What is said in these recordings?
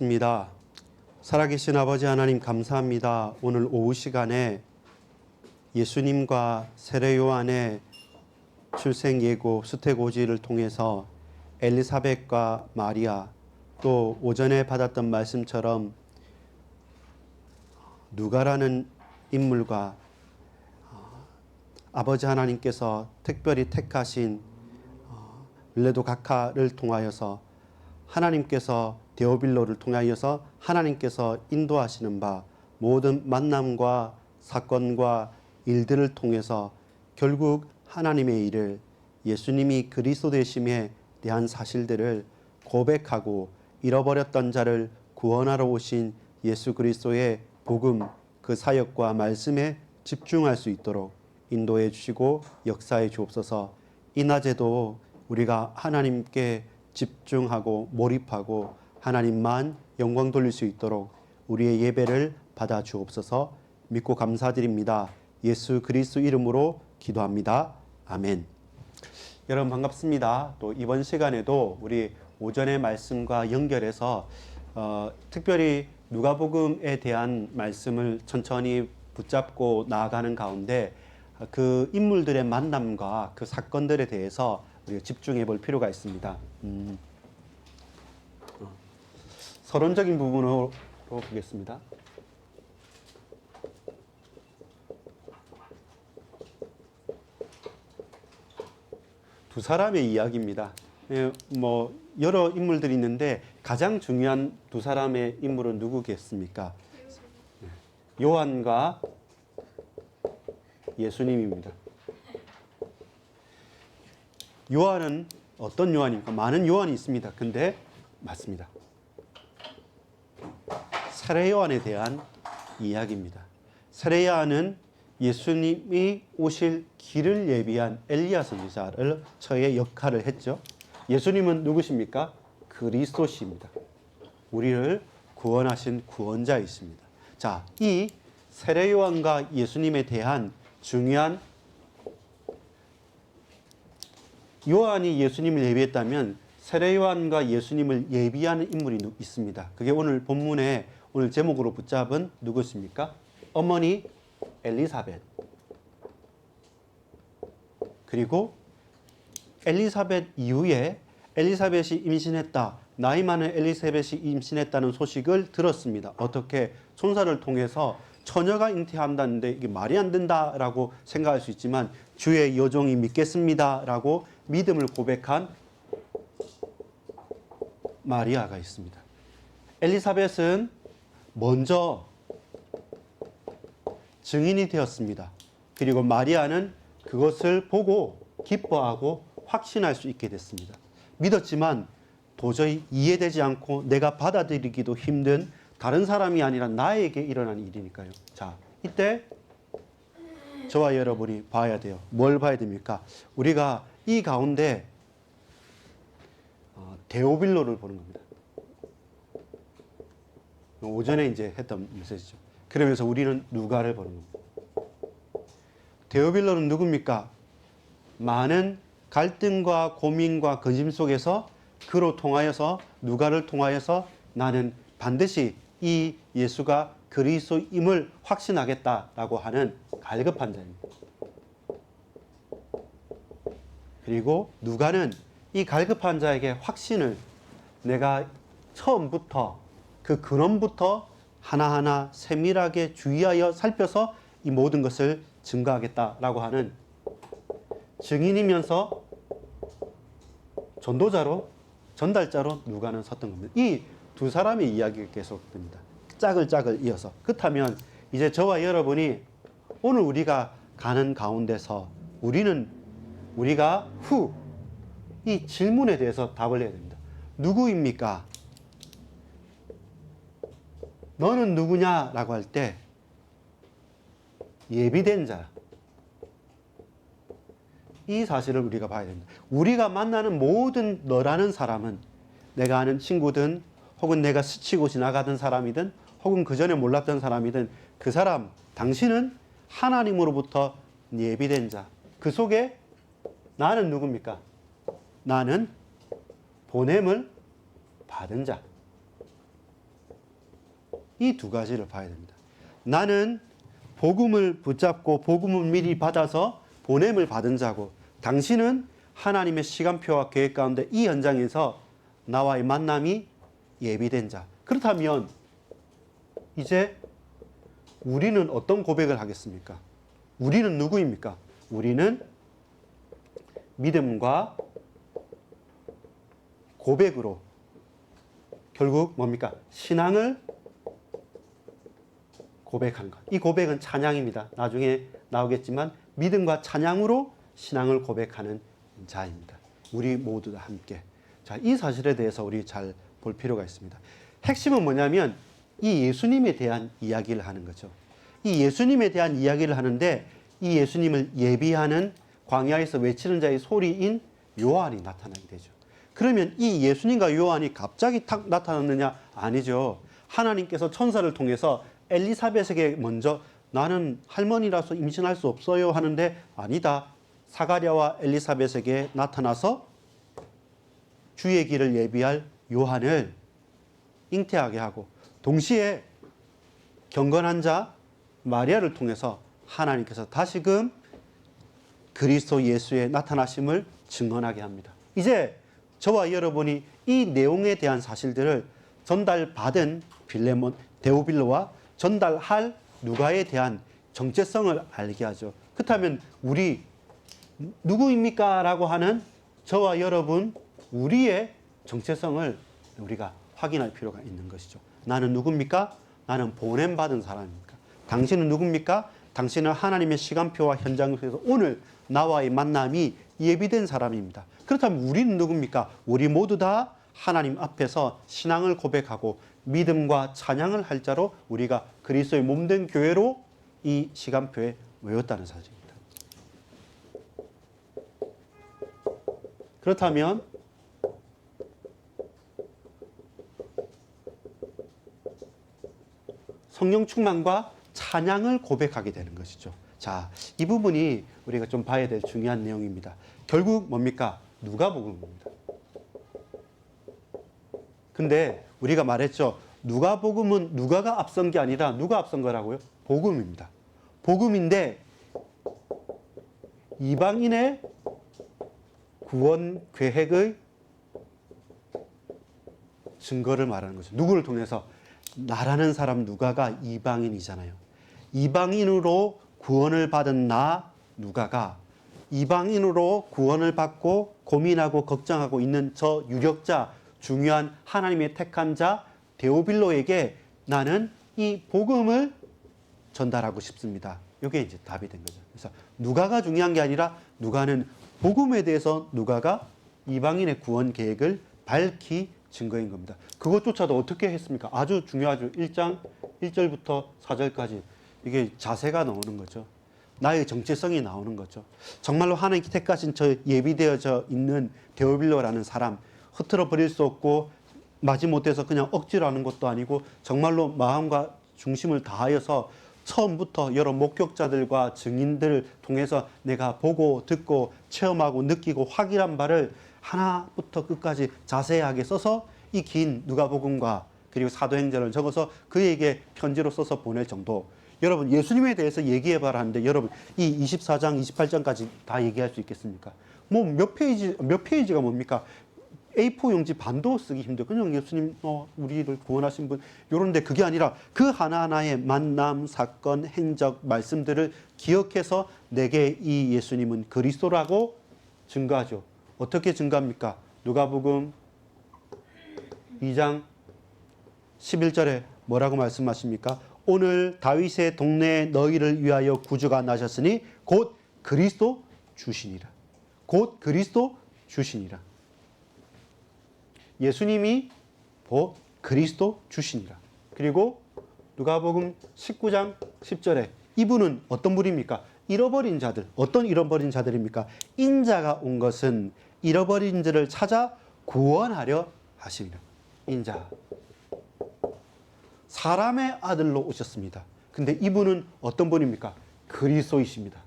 입니다. 살아계신 아버지 하나님 감사합니다. 오늘 오후 시간에 예수님과 세례 요한의 출생 예고 수태고지를 통해서 엘리사벳과 마리아, 또 오전에 받았던 말씀처럼 누가라는 인물과 아버지 하나님께서 특별히 택하신 르도가카를 통하여서 하나님께서 데오빌로를 통하여서 하나님께서 인도하시는 바 모든 만남과 사건과 일들을 통해서 결국 하나님의 일을, 예수님이 그리스도 되심에 대한 사실들을 고백하고 잃어버렸던 자를 구원하러 오신 예수 그리스도의 복음, 그 사역과 말씀에 집중할 수 있도록 인도해 주시고 역사해 주옵소서. 이 낮에도 우리가 하나님께 집중하고 몰입하고 하나님만 영광 돌릴 수 있도록 우리의 예배를 받아 주옵소서. 믿고 감사드립니다. 예수 그리스도 이름으로 기도합니다. 아멘. 여러분 반갑습니다. 또 이번 시간에도 우리 오전의 말씀과 연결해서 특별히 누가복음에 대한 말씀을 천천히 붙잡고 나아가는 가운데 그 인물들의 만남과 그 사건들에 대해서 우리가 집중해 볼 필요가 있습니다. 서론적인 부분으로 보겠습니다. 두 사람의 이야기입니다. 여러 인물들이 있는데 가장 중요한 두 사람의 인물은 누구겠습니까? 요한과 예수님입니다. 요한은 어떤 요한입니까? 많은 요한이 있습니다. 근데 맞습니다. 세례 요한에 대한 이야기입니다. 세례 요한은 예수님이 오실 길을 예비한 엘리야 선지자를 처의 역할을 했죠. 예수님은 누구십니까? 그리스도십니다. 우리를 구원하신 구원자이십니다. 자, 이 세례 요한과 예수님에 대한 중요한, 요한이 예수님을 예비했다면 세례 요한과 예수님을 예비하는 인물이 있습니다. 그게 오늘 본문에 오늘 제목으로 붙잡은 누구십니까? 어머니 엘리사벳. 그리고 엘리사벳 이후에 엘리사벳이 임신했다, 나이 많은 엘리사벳이 임신했다는 소식을 들었습니다. 어떻게? 손사를 통해서 처녀가 잉태한다는데 이게 말이 안 된다라고 생각할 수 있지만 주의 여종이 믿겠습니다라고 믿음을 고백한 마리아가 있습니다. 엘리사벳은 먼저 증인이 되었습니다. 그리고 마리아는 그것을 보고 기뻐하고 확신할 수 있게 됐습니다. 믿었지만 도저히 이해되지 않고 내가 받아들이기도 힘든, 다른 사람이 아니라 나에게 일어난 일이니까요. 자, 이때 저와 여러분이 봐야 돼요. 뭘 봐야 됩니까? 우리가 이 가운데 데오빌로를 보는 겁니다. 오전에 이제 했던 메시지죠. 그러면서 우리는 누가를 보는 겁니다. 데오빌로는 누굽니까? 많은 갈등과 고민과 근심 속에서 그로 통하여서, 누가를 통하여서 나는 반드시 이 예수가 그리스도임을 확신하겠다라고 하는 갈급한 자입니다. 그리고 누가는 이 갈급한 자에게 확신을, 내가 처음부터 그 근원부터 하나하나 세밀하게 주의하여 살펴서 이 모든 것을 증거하겠다라고 하는 증인이면서 전도자로, 전달자로 누가는 섰던 겁니다. 이 두 사람의 이야기가 계속됩니다. 짝을 이어서. 그렇다면 이제 저와 여러분이 오늘 우리가 가는 가운데서 우리가 이 질문에 대해서 답을 해야 됩니다. 누구입니까? 너는 누구냐라고 할 때 예비된 자, 이 사실을 우리가 봐야 됩니다. 우리가 만나는 모든 너라는 사람은, 내가 아는 친구든 혹은 내가 스치고 지나가던 사람이든 혹은 그 전에 몰랐던 사람이든 그 사람, 당신은 하나님으로부터 예비된 자. 그 속에 나는 누굽니까? 나는 보냄을 받은 자. 이 두 가지를 봐야 됩니다. 나는 복음을 붙잡고 복음을 미리 받아서 보냄을 받은 자고, 당신은 하나님의 시간표와 계획 가운데 이 현장에서 나와의 만남이 예비된 자. 그렇다면 이제 우리는 어떤 고백을 하겠습니까? 우리는 누구입니까? 우리는 믿음과 고백으로 결국 뭡니까? 신앙을 고백하는 것. 이 고백은 찬양입니다. 나중에 나오겠지만 믿음과 찬양으로 신앙을 고백하는 자입니다. 우리 모두 다 함께. 자, 이 사실에 대해서 우리 잘 볼 필요가 있습니다. 핵심은 뭐냐면 이 예수님에 대한 이야기를 하는 거죠. 이 예수님에 대한 이야기를 하는데 이 예수님을 예비하는 광야에서 외치는 자의 소리인 요한이 나타나게 되죠. 그러면 이 예수님과 요한이 갑자기 탁 나타났느냐? 아니죠. 하나님께서 천사를 통해서 엘리사벳에게 먼저 나는 할머니라서 임신할 수 없어요 하는데 아니다. 사가랴와 엘리사벳에게 나타나서 주의 길을 예비할 요한을 잉태하게 하고 동시에 경건한 자 마리아를 통해서 하나님께서 다시금 그리스도 예수의 나타나심을 증언하게 합니다. 이제 저와 여러분이 이 내용에 대한 사실들을 전달받은 빌레몬, 데오빌로와 전달할 누가에 대한 정체성을 알게 하죠. 그렇다면 우리 누구입니까? 라고 하는 저와 여러분 우리의 정체성을 우리가 확인할 필요가 있는 것이죠. 나는 누굽니까? 나는 보냄받은 사람입니까? 당신은 누굽니까? 당신은 하나님의 시간표와 현장을 통해서 오늘 나와의 만남이 예비된 사람입니다. 그렇다면 우리는 누굽니까? 우리 모두 다 하나님 앞에서 신앙을 고백하고 믿음과 찬양을 할 자로 우리가 그리스도의 몸된 교회로 이 시간표에 모였다는 사실입니다. 그렇다면 성령 충만과 찬양을 고백하게 되는 것이죠. 자, 이 부분이 우리가 좀 봐야 될 중요한 내용입니다. 결국 뭡니까? 누가복음입니다. 근데 우리가 말했죠. 누가복음은 누가가 앞선 게 아니라 누가 앞선 거라고요? 복음입니다. 복음인데 이방인의 구원 계획의 증거를 말하는 거죠. 누구를 통해서? 나라는 사람 누가가 이방인이잖아요. 이방인으로 구원을 받은 나 누가가 이방인으로 구원을 받고 고민하고 걱정하고 있는 저 유력자, 중요한 하나님의 택한 자 데오빌로에게 나는 이 복음을 전달하고 싶습니다. 이게 이제 답이 된 거죠. 그래서 누가가 중요한 게 아니라 누가는 복음에 대해서 누가가 이방인의 구원 계획을 밝히 증거인 겁니다. 그것조차도 어떻게 했습니까? 아주 중요하죠. 1장 1절부터 4절까지 이게 자세가 나오는 거죠. 나의 정체성이 나오는 거죠. 정말로 하나님께 택하신 저 예비되어져 있는 데오빌로라는 사람, 흐트러 버릴 수 없고 마지못해서 그냥 억지로 하는 것도 아니고 정말로 마음과 중심을 다하여서 처음부터 여러 목격자들과 증인들을 통해서 내가 보고 듣고 체험하고 느끼고 확인한 바를 하나부터 끝까지 자세하게 써서 이 긴 누가복음과 그리고 사도행전을 적어서 그에게 편지로 써서 보낼 정도. 여러분 예수님에 대해서 얘기해봐라 하는데 여러분 이 24장 28장까지 다 얘기할 수 있겠습니까? 뭐 몇 페이지가 뭡니까? A4 용지 반도 쓰기 힘들고 그냥 예수님 우리를 구원하신 분 요런데 그게 아니라 그 하나하나의 만남, 사건, 행적, 말씀들을 기억해서 내게 이 예수님은 그리스도라고 증거하죠. 어떻게 증거합니까? 누가복음 2장 11절에 뭐라고 말씀하십니까? 오늘 다윗의 동네에 너희를 위하여 구주가 나셨으니 곧 그리스도 주시니라. 곧 그리스도 주시니라. 예수님이 곧 그리스도 주시니라. 그리고 누가복음 19장 10절에 이분은 어떤 분입니까? 잃어버린 자들. 어떤 잃어버린 자들입니까? 인자가 온 것은 잃어버린 자를 찾아 구원하려 하심이라. 인자. 사람의 아들로 오셨습니다. 근데 이분은 어떤 분입니까? 그리스도이십니다.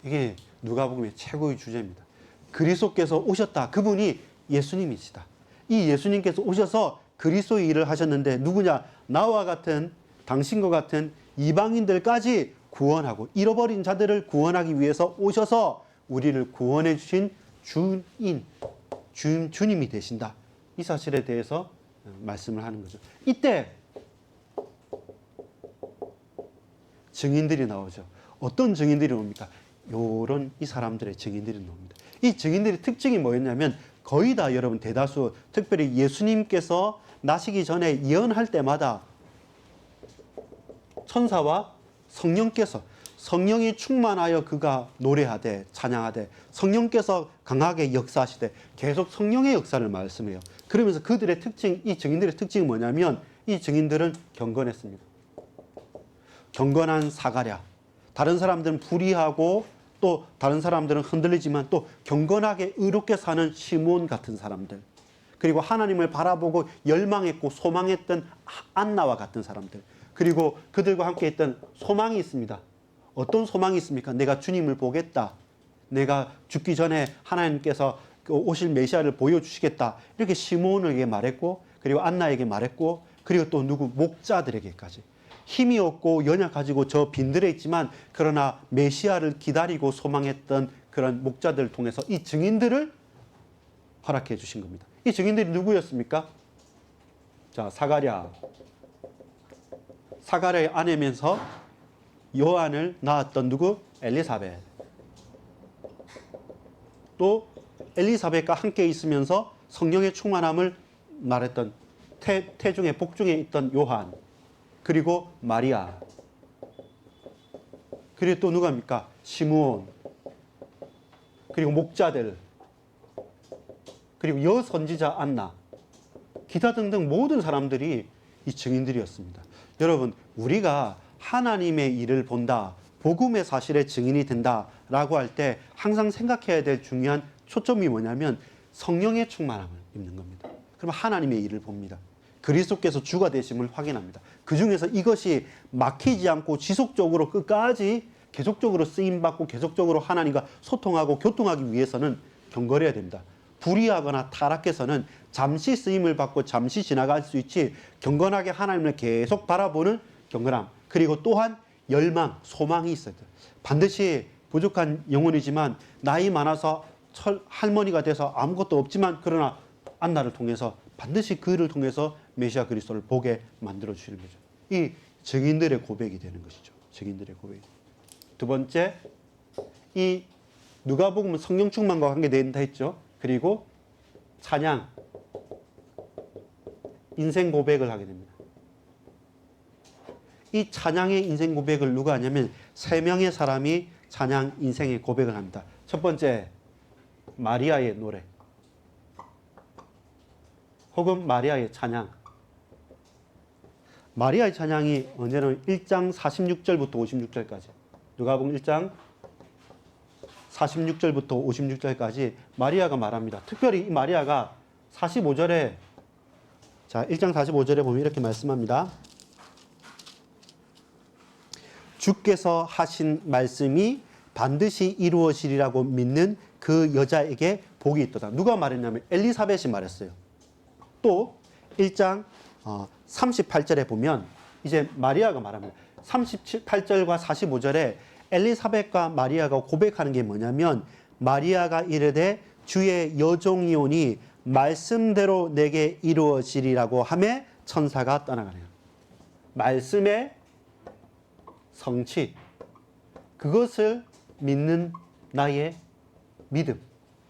이게 누가복음의 최고의 주제입니다. 그리스도께서 오셨다. 그분이 예수님이시다. 이 예수님께서 오셔서 그리스도의 일을 하셨는데 누구냐? 나와 같은 당신과 같은 이방인들까지 구원하고 잃어버린 자들을 구원하기 위해서 오셔서 우리를 구원해 주신 주님이 되신다. 이 사실에 대해서 말씀을 하는 거죠. 이때 증인들이 나오죠. 어떤 증인들이 옵니까? 요런 이 사람들의 증인들이 나옵니다. 이 증인들의 특징이 뭐였냐면 거의 다 여러분 대다수 특별히 예수님께서 나시기 전에 예언할 때마다 천사와 성령께서 성령이 충만하여 그가 노래하되 찬양하되 성령께서 강하게 역사하시되 계속 성령의 역사를 말씀해요. 그러면서 그들의 특징, 이 증인들의 특징이 뭐냐면 이 증인들은 경건했습니다. 경건한 사가랴. 다른 사람들은 불의하고 또 다른 사람들은 흔들리지만 또 경건하게 의롭게 사는 시므온 같은 사람들. 그리고 하나님을 바라보고 열망했고 소망했던 안나와 같은 사람들. 그리고 그들과 함께 했던 소망이 있습니다. 어떤 소망이 있습니까? 내가 주님을 보겠다. 내가 죽기 전에 하나님께서 오실 메시아를 보여주시겠다. 이렇게 시므온에게 말했고 그리고 안나에게 말했고 그리고 또 누구? 목자들에게까지. 힘이 없고 연약가지고 저 빈들에 있지만 그러나 메시아를 기다리고 소망했던 그런 목자들을 통해서 이 증인들을 허락해 주신 겁니다. 이 증인들이 누구였습니까? 자, 사가랴의 아내면서 요한을 낳았던 누구? 엘리사벳. 또 엘리사벳과 함께 있으면서 성령의 충만함을 말했던 태중에 복중에 있던 요한. 그리고 마리아. 그리고 또 누가입니까? 시므온. 그리고 목자들. 그리고 여선지자 안나. 기타 등등 모든 사람들이 이 증인들이었습니다. 여러분, 우리가 하나님의 일을 본다, 복음의 사실의 증인이 된다라고 할 때 항상 생각해야 될 중요한 초점이 뭐냐면 성령의 충만함을 입는 겁니다. 그러면 하나님의 일을 봅니다. 그리스도께서 주가 되심을 확인합니다. 그 중에서 이것이 막히지 않고 지속적으로 끝까지 계속적으로 쓰임받고 계속적으로 하나님과 소통하고 교통하기 위해서는 경건해야 됩니다. 불의하거나 타락해서는 잠시 쓰임을 받고 잠시 지나갈 수 있지 경건하게 하나님을 계속 바라보는 경건함. 그리고 또한 열망, 소망이 있어야 돼요. 반드시 부족한 영혼이지만 나이 많아서 할머니가 돼서 아무것도 없지만 그러나 안나를 통해서 반드시 그를 통해서 메시아 그리스도를 보게 만들어 주시는 거죠. 이 증인들의 고백이 되는 것이죠. 증인들의 고백. 두 번째, 이 누가복음은 성령 충만과 관계된다 했죠. 그리고 찬양, 인생 고백을 하게 됩니다. 이 찬양의 인생 고백을 누가 하냐면 세 명의 사람이 찬양 인생의 고백을 합니다. 첫 번째, 마리아의 노래. 혹은 마리아의 찬양. 마리아의 찬양이 언제는 1장 46절부터 56절까지. 누가복음 1장 46절부터 56절까지 마리아가 말합니다. 특별히 이 마리아가 45절에 자, 1장 45절에 보면 이렇게 말씀합니다. 주께서 하신 말씀이 반드시 이루어지리라고 믿는 그 여자에게 복이 있도다. 누가 말했냐면 엘리사벳이 말했어요. 또 1장 38절에 보면 이제 마리아가 말합니다. 38절과 45절에 엘리사벳과 마리아가 고백하는 게 뭐냐면 마리아가 이르되 주의 여종이오니 말씀대로 내게 이루어지리라고 하매 천사가 떠나가네요. 말씀의 성취, 그것을 믿는 나의 믿음,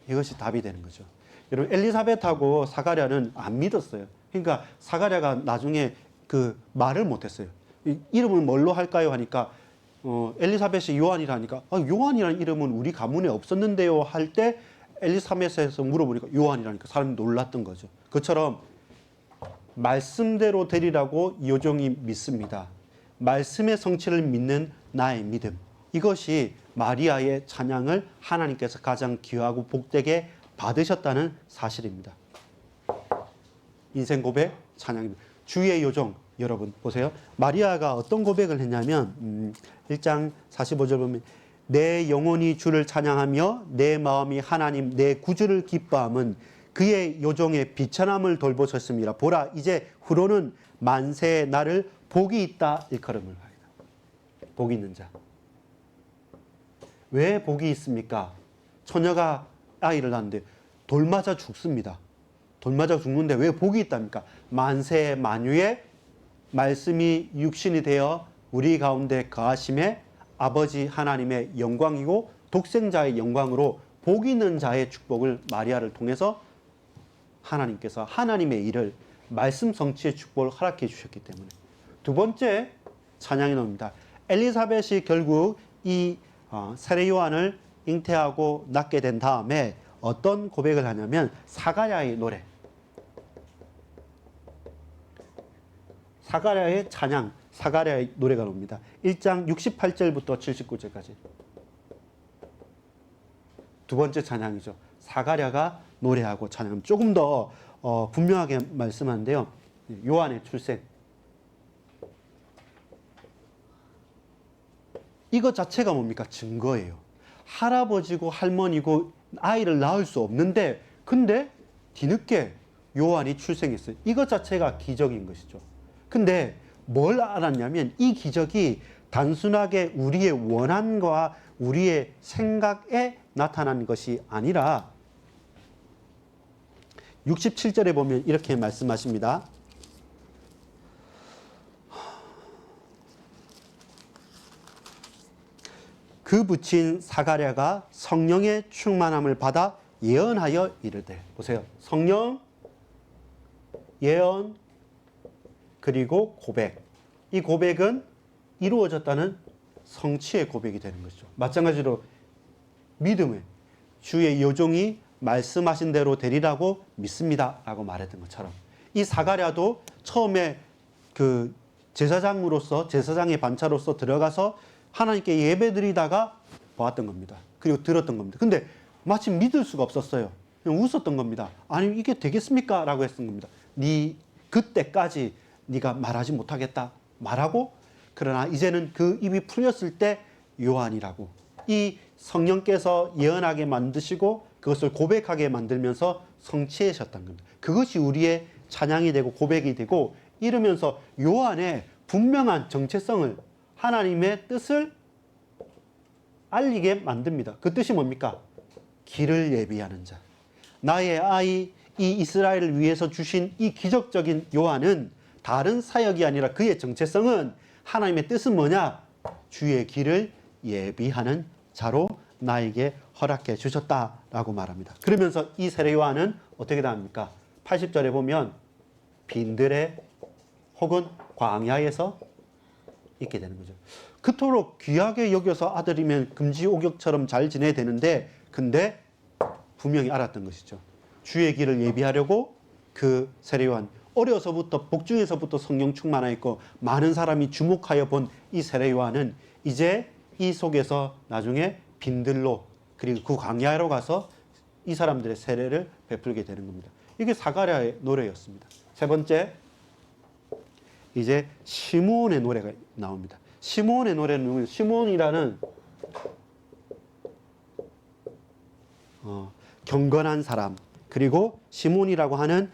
이것이 답이 되는 거죠. 여러분, 엘리사벳하고 사가랴는 안 믿었어요. 그러니까 사가랴가 나중에 그 말을 못했어요. 이름을 뭘로 할까요? 하니까 엘리사벳이 요한이라니까 요한이라는 이름은 우리 가문에 없었는데요 할 때 엘리사벳에서 물어보니까 요한이라니까 사람이 놀랐던 거죠. 그처럼 말씀대로 되리라고 여종이 믿습니다. 말씀의 성취를 믿는 나의 믿음, 이것이 마리아의 찬양을 하나님께서 가장 귀하고 복되게 받으셨다는 사실입니다. 인생 고백 찬양입니다. 주의 요정, 여러분 보세요. 마리아가 어떤 고백을 했냐면 1장 45절 보면 내 영혼이 주를 찬양하며 내 마음이 하나님 내 구주를 기뻐함은 그의 요종의 비천함을 돌보셨습니다. 보라 이제 후로는 만세의 나를 복이 있다 일컬음을 하리라. 복이 있는 자. 왜 복이 있습니까? 처녀가 아이를 낳는데 돌 맞아 죽습니다. 돌 맞아 죽는데 왜 복이 있답니까? 만세 만유의 말씀이 육신이 되어 우리 가운데 거하심에 아버지 하나님의 영광이고 독생자의 영광으로 복 있는 자의 축복을 마리아를 통해서 하나님께서 하나님의 일을 말씀 성취의 축복을 허락해 주셨기 때문에. 두 번째 찬양이 나옵니다. 엘리사벳이 결국 이 세례 요한을 잉태하고 낳게 된 다음에 어떤 고백을 하냐면 사가랴의 노래, 사가랴의 찬양, 사가랴의 노래가 나옵니다. 1장 68절부터 79절까지. 두 번째 찬양이죠. 사가랴가 노래하고 찬양. 조금 더 분명하게 말씀하는데요. 요한의 출생. 이것 자체가 뭡니까? 증거예요. 할아버지고 할머니고 아이를 낳을 수 없는데 근데 뒤늦게 요한이 출생했어요. 이것 자체가 기적인 것이죠. 근데 뭘 알았냐면 이 기적이 단순하게 우리의 원한과 우리의 생각에 나타난 것이 아니라 67절에 보면 이렇게 말씀하십니다. 그 부친 사가랴가 성령의 충만함을 받아 예언하여 이르되. 보세요. 성령, 예언, 그리고 고백. 이 고백은 이루어졌다는 성취의 고백이 되는 것이죠. 마찬가지로 믿음의 주의 요종이 말씀하신 대로 되리라고 믿습니다 라고 말했던 것처럼 이 사가랴도 처음에 그 제사장으로서 제사장의 반차로서 들어가서 하나님께 예배드리다가 보았던 겁니다. 그리고 들었던 겁니다. 근데 마침 믿을 수가 없었어요. 그냥 웃었던 겁니다. 아니 이게 되겠습니까? 라고 했던 겁니다. 그때까지 네가 말하지 못하겠다 말하고, 그러나 이제는 그 입이 풀렸을 때 요한이라고 이 성령께서 예언하게 만드시고 그것을 고백하게 만들면서 성취하셨다는 겁니다. 그것이 우리의 찬양이 되고 고백이 되고 이러면서 요한의 분명한 정체성을, 하나님의 뜻을 알리게 만듭니다. 그 뜻이 뭡니까? 길을 예비하는 자. 나의 아이 이 이스라엘을 위해서 주신 이 기적적인 요한은 다른 사역이 아니라 그의 정체성은 하나님의 뜻은 뭐냐? 주의 길을 예비하는 자로 나에게 허락해 주셨다라고 말합니다. 그러면서 이 세례 요한은 어떻게 답합니까? 80절에 보면 빈들에 혹은 광야에서 있게 되는 거죠. 그토록 귀하게 여겨서 아들이면 금지옥역처럼 잘 지내야 되는데 근데 분명히 알았던 것이죠. 주의 길을 예비하려고 그 세례 요한 어려서부터 복중에서부터 성령 충만하여 있고 많은 사람이 주목하여 본 이 세례 요한은 이제 이 속에서 나중에 빈들로 그리고 그 광야로 가서 이 사람들의 세례를 베풀게 되는 겁니다. 이게 사가랴의 노래였습니다. 세 번째, 이제 시므온의 노래가 나옵니다. 시므온의 노래는 시므온이라는 경건한 사람, 그리고 시몬이라고 하는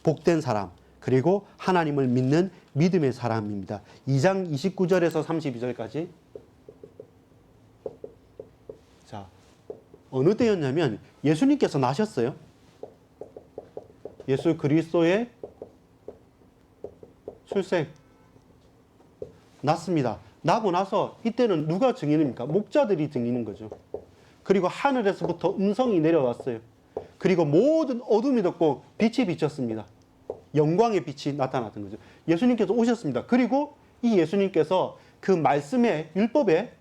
복된 사람, 그리고 하나님을 믿는 믿음의 사람입니다. 2장 29절에서 32절까지. 자, 어느 때였냐면 예수님께서 나셨어요. 예수 그리스도의 출생 났습니다. 나고 나서 이때는 누가 증인입니까? 목자들이 증인인 거죠. 그리고 하늘에서부터 음성이 내려왔어요. 그리고 모든 어둠이 덮고 빛이 비쳤습니다. 영광의 빛이 나타났던 거죠. 예수님께서 오셨습니다. 그리고 이 예수님께서 그 말씀의 율법의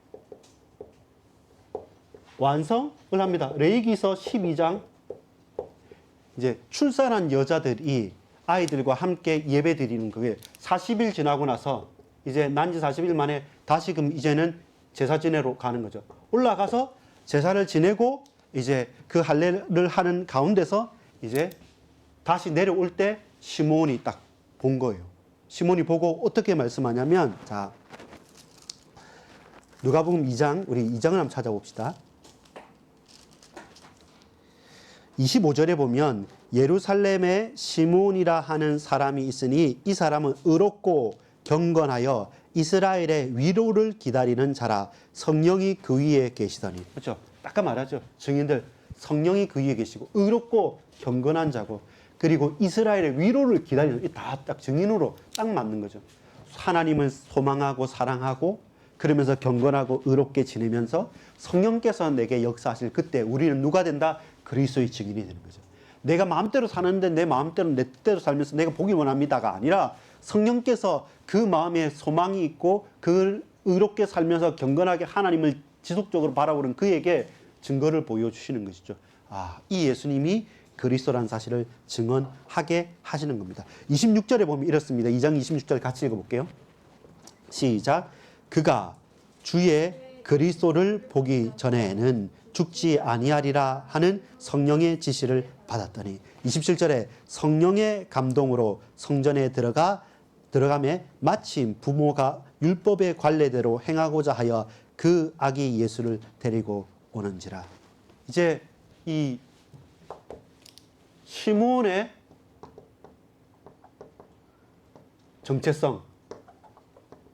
완성을 합니다. 레위기서 12장 이제 출산한 여자들이 아이들과 함께 예배 드리는 그게 40일 지나고 나서 이제 난지 40일 만에 다시금 이제는 제사 지내러 가는 거죠. 올라가서 제사를 지내고 이제 그 할례를 하는 가운데서 이제 다시 내려올 때 시몬이 딱 본 거예요. 시몬이 보고 어떻게 말씀하냐면, 자, 누가복음 2장, 우리 2장을 한번 찾아봅시다. 25절에 보면 예루살렘에 시몬이라 하는 사람이 있으니 이 사람은 의롭고 경건하여 이스라엘의 위로를 기다리는 자라. 성령이 그 위에 계시더니. 그렇죠? 아까 말하죠. 증인들 성령이 그 위에 계시고 의롭고 경건한 자고 그리고 이스라엘의 위로를 기다리는, 다 딱 증인으로 딱 맞는 거죠. 하나님을 소망하고 사랑하고 그러면서 경건하고 의롭게 지내면서 성령께서 내게 역사하실 그때 우리는 누가 된다? 그리스도의 증인이 되는 거죠. 내가 마음대로 사는데 내 마음대로 내 뜻대로 살면서 내가 보기 원합니다가 아니라 성령께서 그 마음에 소망이 있고 그 의롭게 살면서 경건하게 하나님을 지속적으로 바라보는 그에게 증거를 보여주시는 것이죠. 이 예수님이 그리스도라는 사실을 증언하게 하시는 겁니다. 26절에 보면 이렇습니다. 2장 26절 같이 읽어볼게요. 시작. 그가 주의 그리스도를 보기 전에는 죽지 아니하리라 하는 성령의 지시를 받았더니 27절에 성령의 감동으로 성전에 들어가매 마침 부모가 율법의 관례대로 행하고자 하여 그 아기 예수를 데리고 오는지라. 이제 이 시몬의 정체성,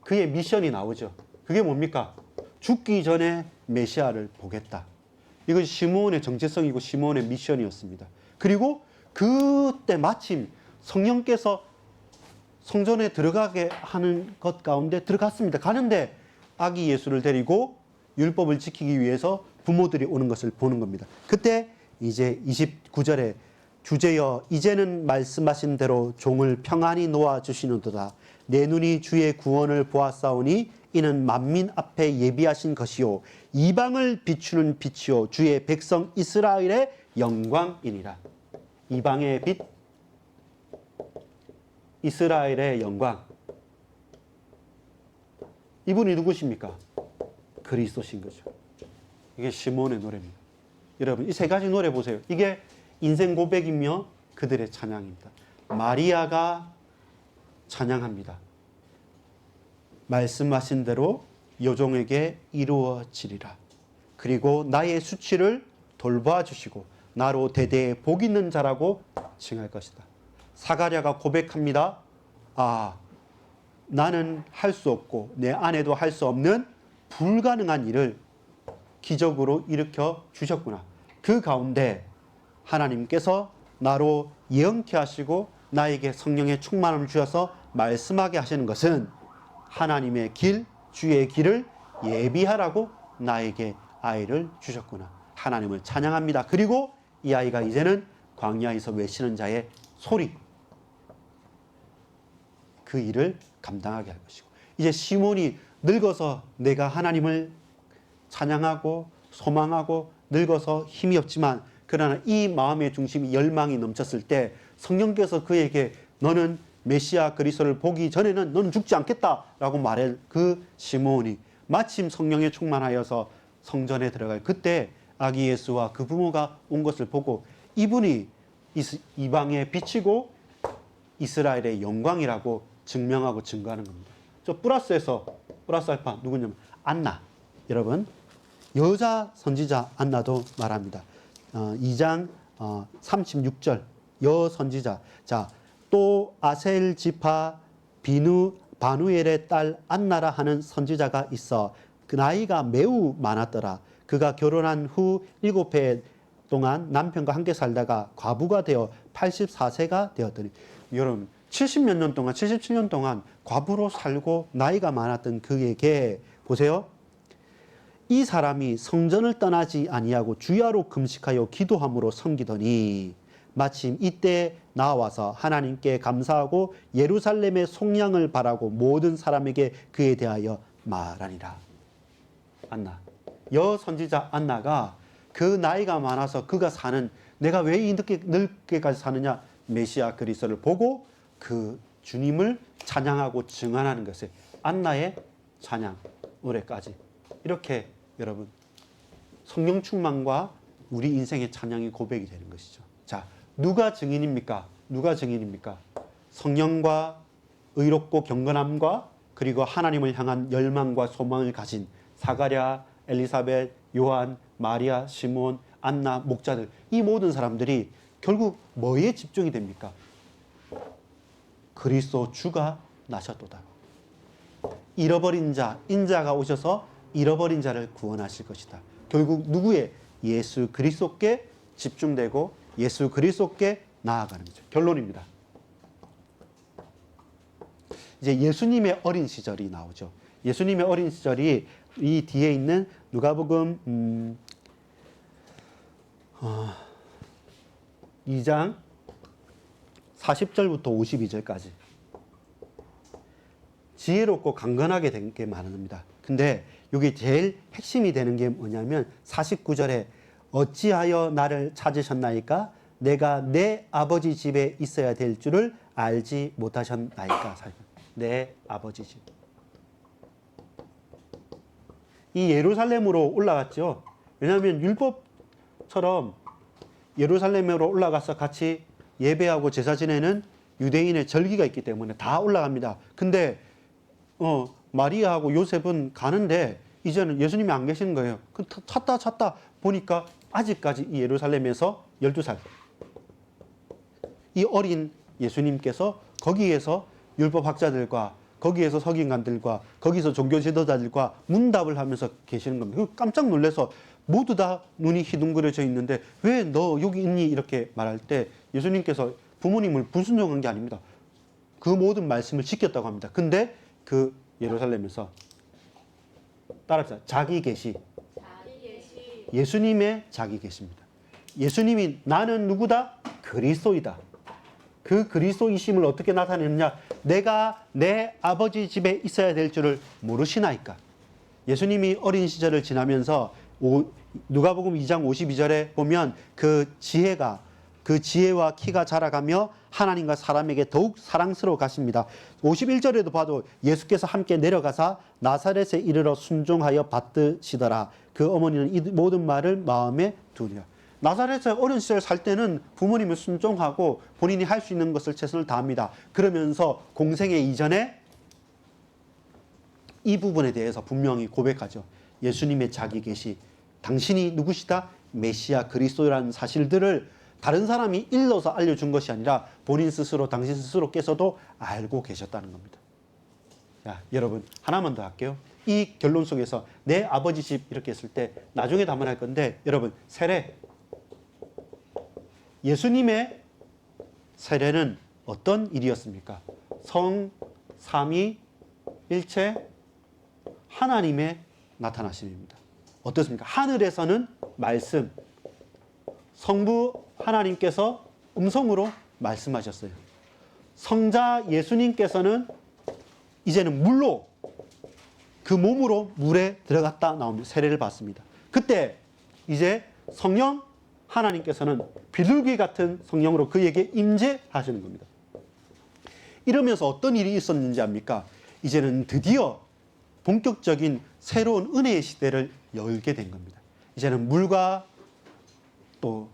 그의 미션이 나오죠. 그게 뭡니까? 죽기 전에 메시아를 보겠다. 이것이 시몬의 정체성이고 시몬의 미션이었습니다. 그리고 그때 마침 성령께서 성전에 들어가게 하는 것 가운데 들어갔습니다. 가는데 아기 예수를 데리고 율법을 지키기 위해서 부모들이 오는 것을 보는 겁니다. 그때 이제 29절에 주제여 이제는 말씀하신 대로 종을 평안히 놓아주시는도다. 내 눈이 주의 구원을 보았사오니 이는 만민 앞에 예비하신 것이요 이방을 비추는 빛이요 주의 백성 이스라엘의 영광이니라. 이방의 빛, 이스라엘의 영광. 이분이 누구십니까? 그리스도신 거죠. 이게 시몬의 노래입니다. 여러분 이 세 가지 노래 보세요. 이게 인생 고백이며 그들의 찬양입니다. 마리아가 찬양합니다. 말씀하신 대로 여종에게 이루어지리라. 그리고 나의 수치를 돌봐 주시고 나로 대대에 복 있는 자라고 칭할 것이다. 사가랴가 고백합니다. 나는 할 수 없고 내 아내도 할 수 없는 불가능한 일을 기적으로 일으켜 주셨구나. 그 가운데 하나님께서 나로 예언케 하시고 나에게 성령의 충만함을 주셔서 말씀하게 하시는 것은 하나님의 길, 주의 길을 예비하라고 나에게 아이를 주셨구나. 하나님을 찬양합니다. 그리고 이 아이가 이제는 광야에서 외치는 자의 소리, 그 일을 감당하게 할 것이고, 이제 시몬이 늙어서 내가 하나님을 찬양하고 소망하고 늙어서 힘이 없지만 그러나 이 마음의 중심이 열망이 넘쳤을 때 성령께서 그에게 너는 메시아 그리스도를 보기 전에는 너는 죽지 않겠다라고 말해 그 시몬이 마침 성령에 충만하여서 성전에 들어갈 그때 아기 예수와 그 부모가 온 것을 보고 이분이 이방에 비치고 이스라엘의 영광이라고 증명하고 증거하는 겁니다. 저 플러스 알파 누구냐면 안나. 여러분 여자 선지자 안나도 말합니다. 2장 36절 여 선지자. 자, 또 아셀 지파 바누엘의 딸 안나라 하는 선지자가 있어 그 나이가 매우 많았더라. 그가 결혼한 후 7해 동안 남편과 함께 살다가 과부가 되어 84세가 되었더니, 여러분 70몇 년 동안 77년 동안 과부로 살고 나이가 많았던 그에게 보세요. 이 사람이 성전을 떠나지 아니하고 주야로 금식하여 기도함으로 섬기더니 마침 이때 나와서 하나님께 감사하고 예루살렘의 속량을 바라고 모든 사람에게 그에 대하여 말하니라. 안나, 여 선지자 안나가 그 나이가 많아서 그가 사는, 내가 왜 이 늦게까지 사느냐, 메시아 그리스도를 보고 그 주님을 찬양하고 증언하는 것에 안나의 찬양 노래까지, 이렇게 여러분 성령 충만과 우리 인생의 찬양이 고백이 되는 것이죠. 자, 누가 증인입니까? 누가 증인입니까? 성령과 의롭고 경건함과 그리고 하나님을 향한 열망과 소망을 가진 사가랴, 엘리사벳, 요한, 마리아, 시몬, 안나, 목자들, 이 모든 사람들이 결국 뭐에 집중이 됩니까? 그리스도 주가 나셨도다. 잃어버린 자, 인자가 오셔서 잃어버린 자를 구원하실 것이다. 결국 누구의? 예수 그리스도께 집중되고 예수 그리스도께 나아가는 거죠. 결론입니다. 이제 예수님의 어린 시절이 나오죠. 예수님의 어린 시절이 이 뒤에 있는 누가복음 2장 40절부터 52절까지 지혜롭고 강건하게 된 게 많습니다. 근데 여기 제일 핵심이 되는 게 뭐냐면 49절에 어찌하여 나를 찾으셨나이까? 내가 내 아버지 집에 있어야 될 줄을 알지 못하셨나이까? 내 아버지 집. 이 예루살렘으로 올라갔죠. 왜냐하면 율법처럼 예루살렘으로 올라가서 같이 예배하고 제사 지내는 유대인의 절기가 있기 때문에 다 올라갑니다. 근데 마리아하고 요셉은 가는데 이제는 예수님이 안 계시는 거예요. 찾다 보니까 아직까지 이 예루살렘에서 12살 이 어린 예수님께서 거기에서 율법학자들과 거기에서 서기관들과 거기서 종교 지도자들과 문답을 하면서 계시는 겁니다. 깜짝 놀라서 모두 다 눈이 희둥그려져 있는데 왜 너 여기 있니? 이렇게 말할 때 예수님께서 부모님을 불순종한 게 아닙니다. 그 모든 말씀을 지켰다고 합니다. 근데 그 예루살렘에서 따라합시다. 자기 계시. 예수님의 자기 계시입니다. 예수님이 나는 누구다? 그리스도이다. 그 그리스도이심을 어떻게 나타내느냐? 내가 내 아버지 집에 있어야 될 줄을 모르시나이까? 예수님이 어린 시절을 지나면서 누가복음 2장 52절에 보면 그 지혜와 키가 자라가며 하나님과 사람에게 더욱 사랑스러워 가십니다. 51절에도 봐도 예수께서 함께 내려가사 나사렛에 이르러 순종하여 받드시더라. 그 어머니는 이 모든 말을 마음에 두니라. 나사렛에 어린 시절 살 때는 부모님을 순종하고 본인이 할 수 있는 것을 최선을 다합니다. 그러면서 공생애 이전에 이 부분에 대해서 분명히 고백하죠. 예수님의 자기 계시, 당신이 누구시다? 메시아 그리스도라는 사실들을 다른 사람이 일러서 알려준 것이 아니라 본인 스스로, 당신 스스로께서도 알고 계셨다는 겁니다. 자, 여러분 하나만 더 할게요. 이 결론 속에서 내 아버지 집 이렇게 했을 때 나중에 담아낼 건데 여러분 세례, 예수님의 세례는 어떤 일이었습니까? 성, 삼위, 일체, 하나님의 나타나심입니다. 어떻습니까? 하늘에서는 말씀, 성부 하나님께서 음성으로 말씀하셨어요. 성자 예수님께서는 이제는 물로 그 몸으로 물에 들어갔다 나옵니다. 세례를 받습니다. 그때 이제 성령 하나님께서는 비둘기 같은 성령으로 그에게 임재하시는 겁니다. 이러면서 어떤 일이 있었는지 압니까? 이제는 드디어 본격적인 새로운 은혜의 시대를 열게 된 겁니다. 이제는 물과 또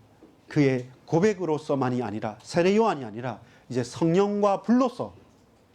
그의 고백으로서만이 아니라 세례 요한이 아니라 이제 성령과 불로서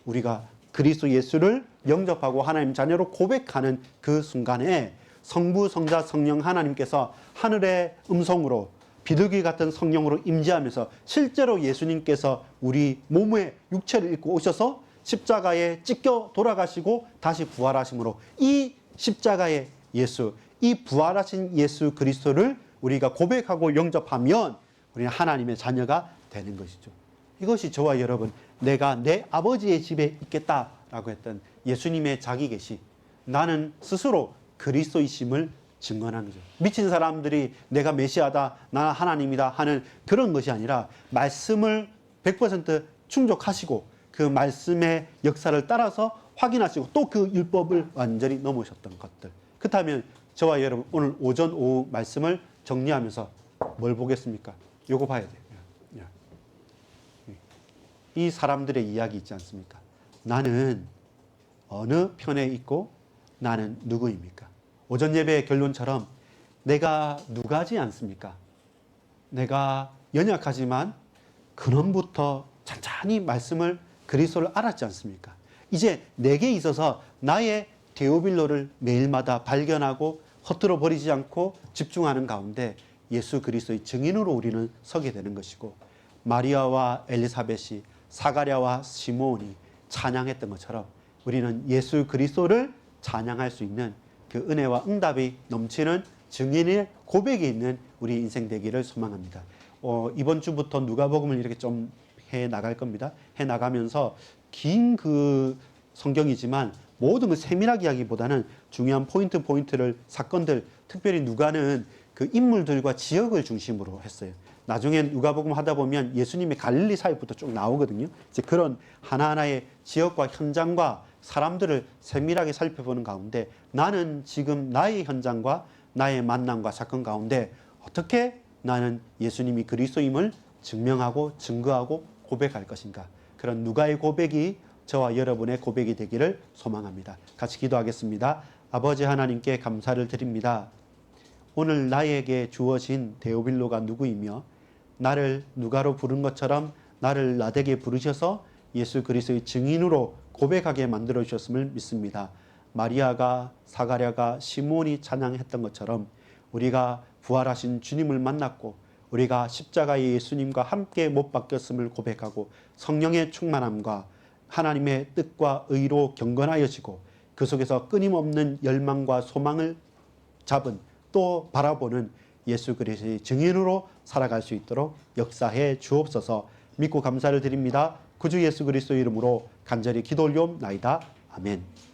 우리가 그리스도 예수를 영접하고 하나님 자녀로 고백하는 그 순간에 성부, 성자, 성령 하나님께서 하늘의 음성으로 비둘기 같은 성령으로 임재하면서 실제로 예수님께서 우리 몸의 육체를 입고 오셔서 십자가에 찢겨 돌아가시고 다시 부활하심으로 이 십자가의 예수, 이 부활하신 예수 그리스도를 우리가 고백하고 영접하면 우리는 하나님의 자녀가 되는 것이죠. 이것이 저와 여러분, 내가 내 아버지의 집에 있겠다라고 했던 예수님의 자기 계시, 나는 스스로 그리스도이심을 증언한 거죠. 미친 사람들이 내가 메시아다, 나 하나님이다 하는 그런 것이 아니라 말씀을 100% 충족하시고 그 말씀의 역사를 따라서 확인하시고 또 그 율법을 완전히 넘으셨던 것들. 그렇다면 저와 여러분 오늘 오전 오후 말씀을 정리하면서 뭘 보겠습니까? 요거 봐야 돼요. 이 사람들의 이야기 있지 않습니까? 나는 어느 편에 있고 나는 누구입니까? 오전 예배의 결론처럼 내가 누가지 않습니까? 내가 연약하지만 근원부터 찬찬히 말씀을 그리스도를 알았지 않습니까? 이제 내게 있어서 나의 데오빌로를 매일마다 발견하고 허투루 버리지 않고 집중하는 가운데 예수 그리스도의 증인으로 우리는 서게 되는 것이고, 마리아와 엘리사벳이 사가랴와 시므온이 찬양했던 것처럼 우리는 예수 그리스도를 찬양할 수 있는 그 은혜와 응답이 넘치는 증인의 고백이 있는 우리 인생 되기를 소망합니다. 이번 주부터 누가복음을 이렇게 좀 해 나갈 겁니다. 해 나가면서 긴 그 성경이지만 모든 걸 세밀하게 하기보다는 중요한 포인트를 사건들, 특별히 누가는 그 인물들과 지역을 중심으로 했어요. 나중에 누가복음 하다 보면 예수님의 갈릴리 사역부터 쭉 나오거든요. 이제 그런 하나하나의 지역과 현장과 사람들을 세밀하게 살펴보는 가운데, 나는 지금 나의 현장과 나의 만남과 사건 가운데 어떻게 나는 예수님이 그리스도임을 증명하고 증거하고 고백할 것인가. 그런 누가의 고백이 저와 여러분의 고백이 되기를 소망합니다. 같이 기도하겠습니다. 아버지 하나님께 감사를 드립니다. 오늘 나에게 주어진 데오빌로가 누구이며 나를 누가로 부른 것처럼 나를 나되게 부르셔서 예수 그리스도의 증인으로 고백하게 만들어 주셨음을 믿습니다. 마리아가 사가랴가 시므온이 찬양했던 것처럼 우리가 부활하신 주님을 만났고 우리가 십자가의 예수님과 함께 못 박혔음을 고백하고 성령의 충만함과 하나님의 뜻과 의로 경건하여지고 그 속에서 끊임없는 열망과 소망을 잡은 또 바라보는 예수 그리스도의 증인으로 살아갈 수 있도록 역사해 주옵소서. 믿고 감사를 드립니다. 구주 예수 그리스도 이름으로 간절히 기도 올리옵나이다. 아멘.